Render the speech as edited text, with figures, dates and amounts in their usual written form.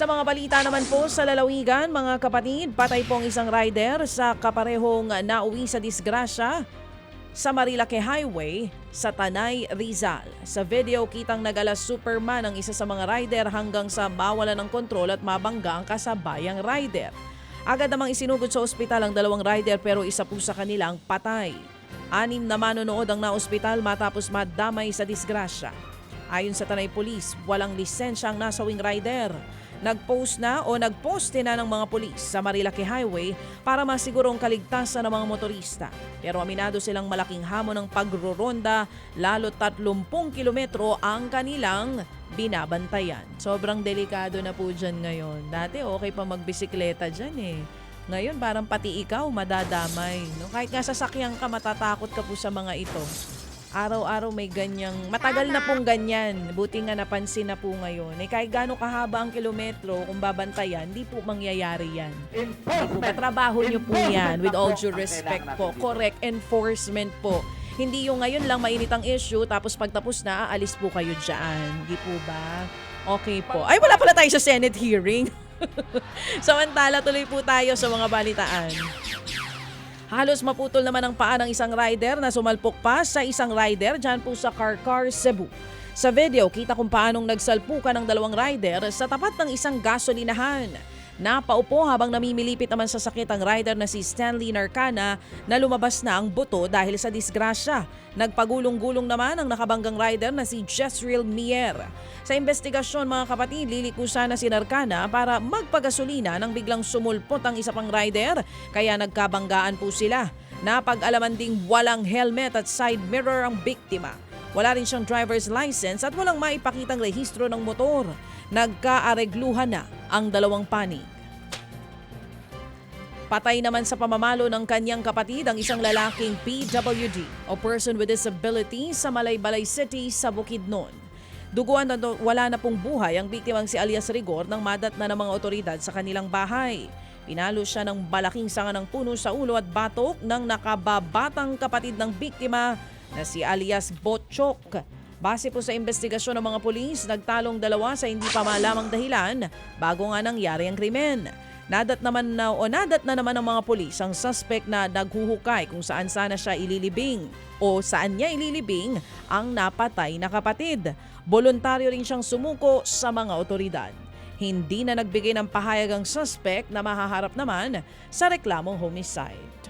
Sa mga balita naman po sa lalawigan, mga kapatid, patay pong isang rider sa kaparehong nauwi sa disgrasya sa Marilake Highway sa Tanay, Rizal. Sa video, kitang nagala Superman ang isa sa mga rider hanggang sa mawalan ng kontrol at mabangga ang kasabayang rider. Agad namang isinugod sa ospital ang dalawang rider pero isa po sa kanila ang patay. 6 na manonood ang naospital matapos madamay sa disgrasya. Ayon sa Tanay Police, walang lisensya ang nasawing rider. Nagposte na ng mga pulis sa Marilake Highway para masigurong kaligtasan ng mga motorista. Pero aminado silang malaking hamon ng pagroronda, lalo 30 kilometro ang kanilang binabantayan. Sobrang delikado na po dyan ngayon. Dati okay pa magbisikleta dyan eh. Ngayon parang pati ikaw madadamay. No? Kahit nga sasakyan ka, matatakot ka po sa mga ito. Araw-araw may ganyang, matagal na pong ganyan. Buti nga napansin na po ngayon. Kahit gaano kahaba ang kilometro, kung babantayan, di po mangyayari yan. Di po, katrabaho nyo po yan. With all due respect po. Correct enforcement po. Hindi yung ngayon lang mainit ang issue, tapos pagtapos na, aalis po kayo dyan. Di po ba? Okay po. Ay, wala pala tayo sa Senate hearing. Samantala, tuloy po tayo sa mga balitaan. Halos maputol naman ang paa ng isang rider na sumalpok pa sa isang rider dyan po sa Carcar, Cebu. Sa video, kita kung paanong nagsalpukan ng dalawang rider sa tapat ng isang gasolinahan. Napaupo habang namimilipit naman sa sakit ang rider na si Stanley Narcana na lumabas na ang buto dahil sa disgrasya. Nagpagulong-gulong naman ang nakabanggang rider na si Jezreel Mier. Sa investigasyon mga kapatid, lilikusan na si Narcana para magpagasolina nang biglang sumulpot ang isa pang rider kaya nagkabanggaan po sila. Napag-alaman ding walang helmet at side mirror ang biktima. Wala rin siyang driver's license at walang maipakitang rehistro ng motor. Nagkaaregluhan na ang dalawang panig. Patay naman sa pamamalo ng kanyang kapatid ang isang lalaking PWD o person with disability sa Malaybalay City sa Bukidnon. Duguan na wala na pong buhay ang biktimang si Alias Rigor nang madatna ng mga otoridad sa kanilang bahay. Pinalo siya ng malaking sanga ng puno sa ulo at batok ng nakababatang kapatid ng biktima na si Alias Botchok. Base po sa investigasyon ng mga pulis, nagtalong dalawa sa hindi pa malamang dahilan bago nga nangyari ang krimen. Nadat na naman ng mga pulis ang suspect na naghuhukay kung saan sana siya ililibing o saan niya ililibing ang napatay na kapatid. Voluntaryo rin siyang sumuko sa mga otoridad. Hindi na nagbigay ng pahayag ang suspect na mahaharap naman sa reklamong homicide.